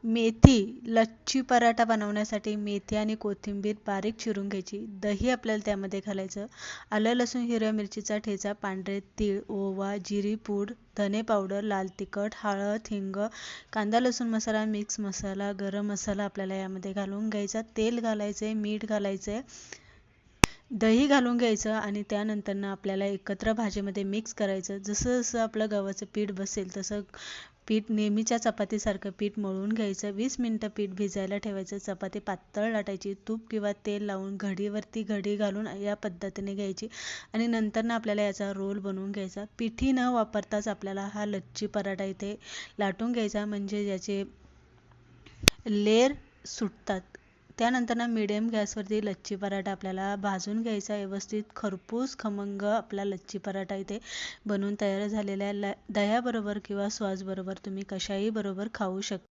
मेथी लच्छी पराठा बनवण्यासाठी मेथी आणि कोथिंबीर बारीक चिरून घ्यायची. दही आपल्याला त्यामध्ये घालायचं. आलं लसूण हिरव्या मिरचीचा ठेचा, पांढरे तीळ, ओवा, जिरी पूड, धने पावडर, लाल तिखट, हळद, हिंग, कांदा लसूण मसाला, मिक्स मसाला, गरम मसाला आपल्याला यामध्ये घालून घ्यायचा. तेल घालायचे, मीठ घालायचे, दही घालून घ्यायचं आणि त्यानंतर आपल्याला एकत्र भाजीमध्ये मिक्स करायचं. जसं जसं आपलं गव्हाचं पीठ बसेल तसं पीठ नेहमीच्या चपातीसारखं पीठ मळून घ्यायचं. 20 मिनिटं पीठ भिजायला ठेवायचं. चपाती पातळ लाटायची. तूप किंवा तेल लावून घडीवरती घडी घालून या पद्धतीने घ्यायची आणि नंतर आपल्याला याचा रोल बनवून घ्यायचा. पिठी न वापरताच आपल्याला हा लच्छी पराठा इथे लाटून घ्यायचा, म्हणजे याचे लेयर सुटतात. त्यानंतर मिडियम गॅसवरती लच्छी पराठा आपल्याला भाजून घ्यायचा. व्यवस्थित खरपूस खमंग आपला लच्छी पराठा इथे बनवून तयार झालेला आहे. दह्याबरोबर किंवा सॉसबरोबर तुम्ही कशाही बरोबर खाऊ शकता.